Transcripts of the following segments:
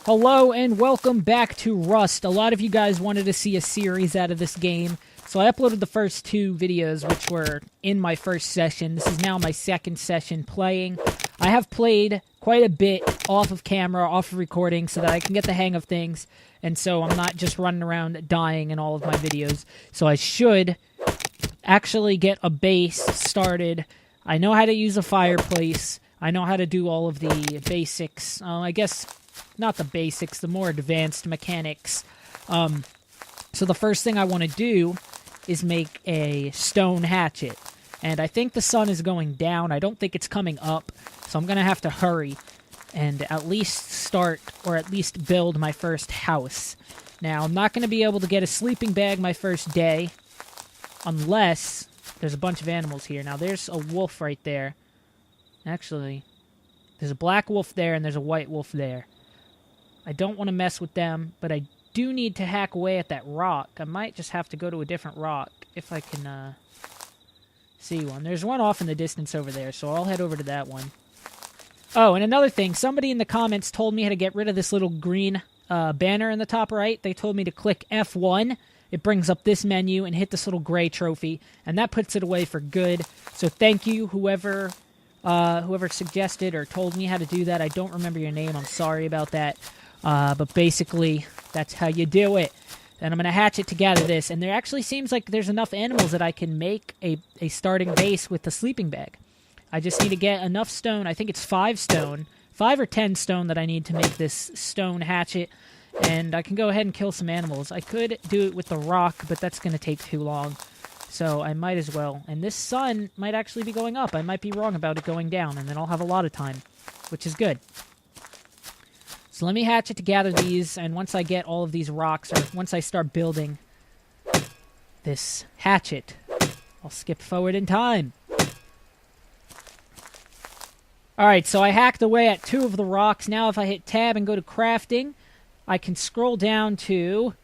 Hello and welcome back to Rust. A lot of you guys wanted to see a series out of this game, so I uploaded the first two videos, which were in my first session. This is now my second session playing. I have played quite a bit off of camera, off of recording, so that I can get the hang of things, and so I'm not just running around dying in all of my videos. So I should actually get a base started. I know how to use a fireplace. I know how to do all of the basics. I guess not the basics, the more advanced mechanics. So the first thing I want to do is make a stone hatchet. And I think the sun is going down. I don't think it's coming up. So I'm going to have to hurry and at least start, or at least build my first house. Now, I'm not going to be able to get a sleeping bag my first day unless there's a bunch of animals here. Now, there's a wolf right there. Actually, there's a black wolf there and there's a white wolf there. I don't want to mess with them, but I do need to hack away at that rock. I might just have to go to a different rock if I can see one. There's one off in the distance over there, so I'll head over to that one. Oh, and another thing. Somebody in the comments told me how to get rid of this little green banner in the top right. They told me to click F1. It brings up this menu and hit this little gray trophy, and that puts it away for good. So thank you, whoever suggested or told me how to do that. I don't remember your name. I'm sorry about that. But basically, that's how you do it. And I'm going to hatch it to gather this. And there actually seems like there's enough animals that I can make a starting base with the sleeping bag. I just need to get enough stone. I think it's 5 stone. 5 or 10 stone that I need to make this stone hatchet. And I can go ahead and kill some animals. I could do it with the rock, but that's going to take too long. So I might as well. And this sun might actually be going up. I might be wrong about it going down. And then I'll have a lot of time, which is good. So let me hatch it to gather these, and once I get all of these rocks, or once I start building this hatchet, I'll skip forward in time. Alright, so I hacked away at 2 of the rocks. Now if I hit tab and go to crafting, I can scroll down to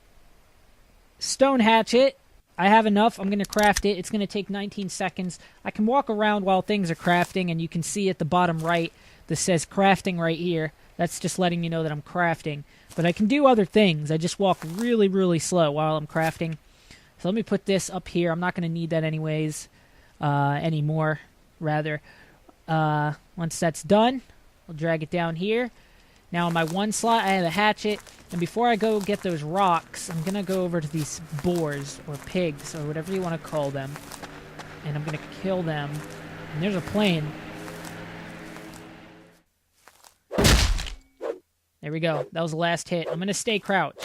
stone hatchet. I have enough. I'm going to craft it. It's going to take 19 seconds. I can walk around while things are crafting, and you can see at the bottom right, this says crafting right here. That's just letting you know that I'm crafting. But I can do other things. I just walk really, really slow while I'm crafting. So let me put this up here. I'm not going to need that anyways. Anymore, rather. Once that's done, I'll drag it down here. Now on my one slot, I have a hatchet. And before I go get those rocks, I'm going to go over to these boars, or pigs, or whatever you want to call them. And I'm going to kill them. And there's a plane. There we go. That was the last hit. I'm going to stay crouched.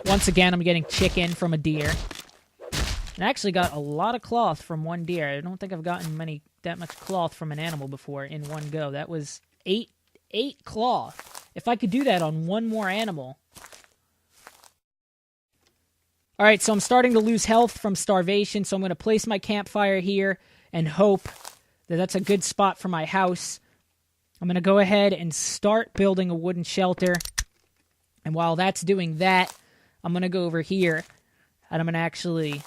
Once again, I'm getting chicken from a deer. And I actually got a lot of cloth from one deer. I don't think I've gotten that much cloth from an animal before in one go. That was 8 cloth. If I could do that on one more animal. Alright, so I'm starting to lose health from starvation, so I'm going to place my campfire here and hope that that's a good spot for my house. I'm going to go ahead and start building a wooden shelter. And while that's doing that, I'm going to go over here. And I'm going to actually,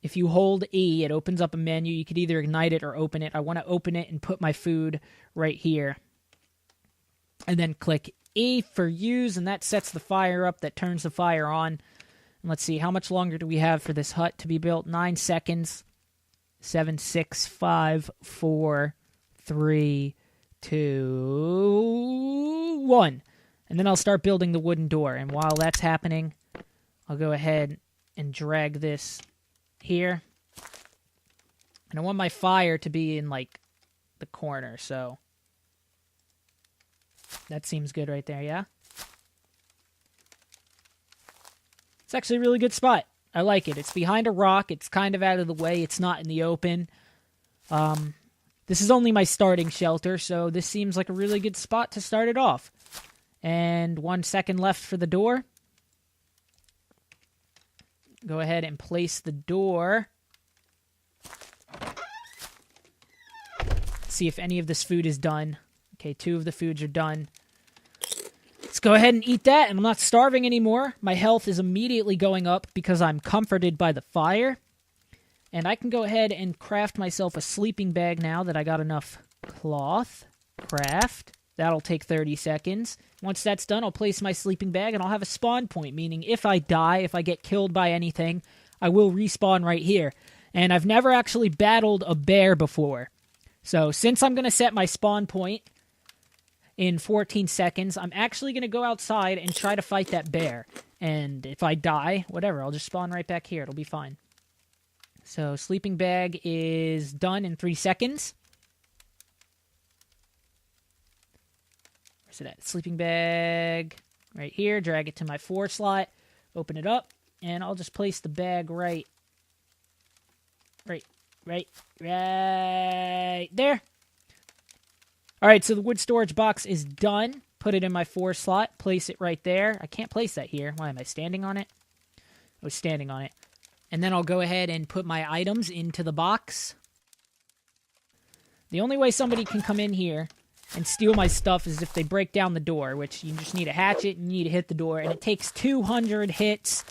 if you hold E, it opens up a menu. You could either ignite it or open it. I want to open it and put my food right here. And then click E for use, and that sets the fire up. That turns the fire on. And let's see, how much longer do we have for this hut to be built? 9 seconds. 7, 6, 5, 4, 3... 2, 1. And then I'll start building the wooden door. And while that's happening, I'll go ahead and drag this here. And I want my fire to be in, like, the corner, so that seems good right there, yeah? It's actually a really good spot. I like it. It's behind a rock. It's kind of out of the way. It's not in the open. This is only my starting shelter, so this seems like a really good spot to start it off. And 1 second left for the door. Go ahead and place the door. See if any of this food is done. Okay, 2 of the foods are done. Let's go ahead and eat that, and I'm not starving anymore. My health is immediately going up because I'm comforted by the fire. And I can go ahead and craft myself a sleeping bag now that I got enough cloth. Craft. That'll take 30 seconds. Once that's done, I'll place my sleeping bag, and I'll have a spawn point, meaning if I die, if I get killed by anything, I will respawn right here. And I've never actually battled a bear before. So since I'm going to set my spawn point in 14 seconds, I'm actually going to go outside and try to fight that bear. And if I die, whatever, I'll just spawn right back here. It'll be fine. So sleeping bag is done in 3 seconds. Where's it at? Sleeping bag right here. Drag it to my 4 slot. Open it up. And I'll just place the bag right there. Alright, so the wood storage box is done. Put it in my 4 slot. Place it right there. I can't place that here. Why am I standing on it? I was standing on it. And then I'll go ahead and put my items into the box. The only way somebody can come in here and steal my stuff is if they break down the door, which you just need a hatchet and you need to hit the door, and it takes 200 hits.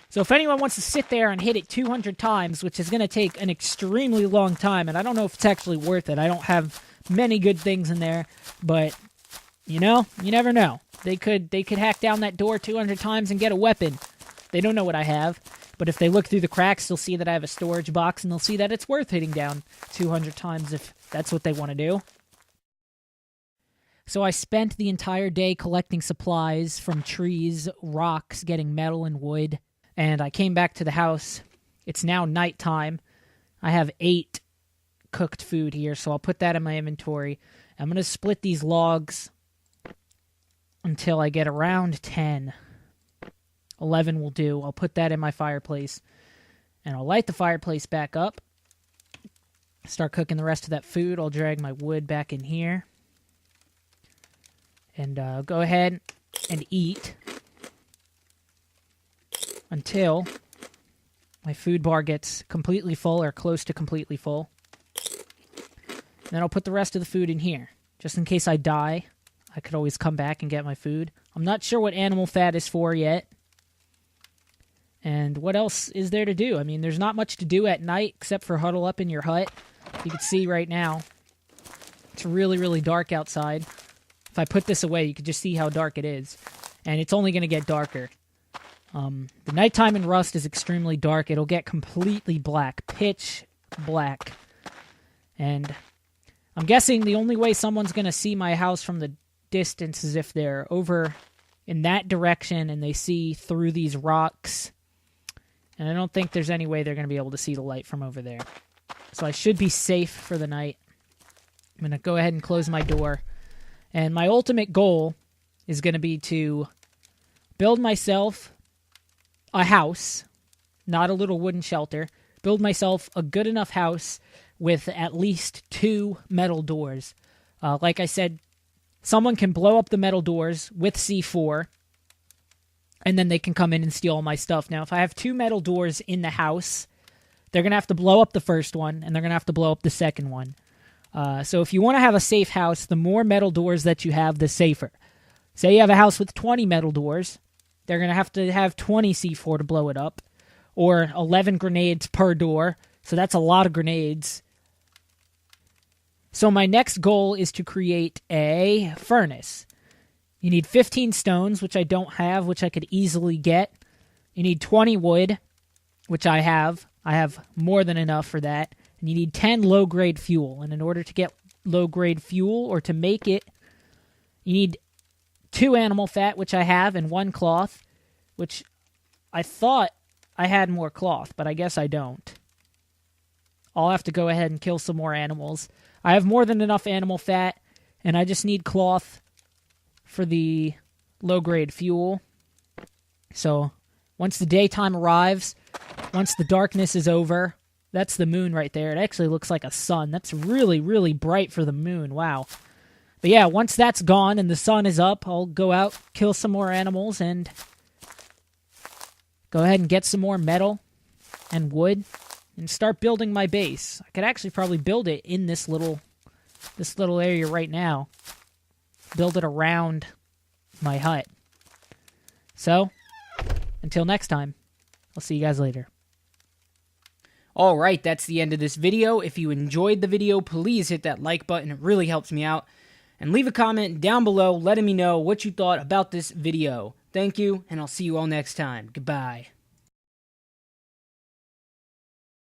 So if anyone wants to sit there and hit it 200 times, which is going to take an extremely long time, and I don't know if it's actually worth it. I don't have many good things in there, but, you know, you never know. They could hack down that door 200 times and get a weapon. They don't know what I have, but if they look through the cracks, they'll see that I have a storage box, and they'll see that it's worth hitting down 200 times if that's what they want to do. So I spent the entire day collecting supplies from trees, rocks, getting metal and wood. And I came back to the house. It's now nighttime. I have 8 cooked food here, so I'll put that in my inventory. I'm going to split these logs until I get around 10. 11 will do. I'll put that in my fireplace. And I'll light the fireplace back up. Start cooking the rest of that food. I'll drag my wood back in here. And go ahead and eat until my food bar gets completely full or close to completely full. And then I'll put the rest of the food in here. Just in case I die, I could always come back and get my food. I'm not sure what animal fat is for yet. And what else is there to do? I mean, there's not much to do at night except for huddle up in your hut. You can see right now, it's really, really dark outside. If I put this away, you can just see how dark it is. And it's only going to get darker. The nighttime in Rust is extremely dark. It'll get completely black. Pitch black. And I'm guessing the only way someone's going to see my house from the distance is if they're over in that direction and they see through these rocks. And I don't think there's any way they're going to be able to see the light from over there. So I should be safe for the night. I'm going to go ahead and close my door. And my ultimate goal is going to be to build myself a house, not a little wooden shelter. Build myself a good enough house with at least 2 metal doors. Like I said, someone can blow up the metal doors with C4, and then they can come in and steal all my stuff. Now, if I have 2 metal doors in the house, they're going to have to blow up the first one, and they're going to have to blow up the second one. So if you want to have a safe house, the more metal doors that you have, the safer. Say you have a house with 20 metal doors, they're going to have 20 C4 to blow it up, or 11 grenades per door, so that's a lot of grenades. So my next goal is to create a furnace. You need 15 stones, which I don't have, which I could easily get. You need 20 wood, which I have. I have more than enough for that. And you need 10 low-grade fuel. And in order to get low-grade fuel, or to make it, you need 2 animal fat, which I have, and 1 cloth, which I thought I had more cloth, but I guess I don't. I'll have to go ahead and kill some more animals. I have more than enough animal fat, and I just need cloth for the low-grade fuel. So once the daytime arrives, once the darkness is over, that's the moon right there. It actually looks like a sun. That's really, really bright for the moon. Wow. But yeah, once that's gone and the sun is up, I'll go out, kill some more animals, and go ahead and get some more metal and wood and start building my base. I could actually probably build it in this little area right now. Build it around my hut. So, until next time, I'll see you guys later. Alright, that's the end of this video. If you enjoyed the video, please hit that like button. It really helps me out. And leave a comment down below letting me know what you thought about this video. Thank you, and I'll see you all next time. Goodbye.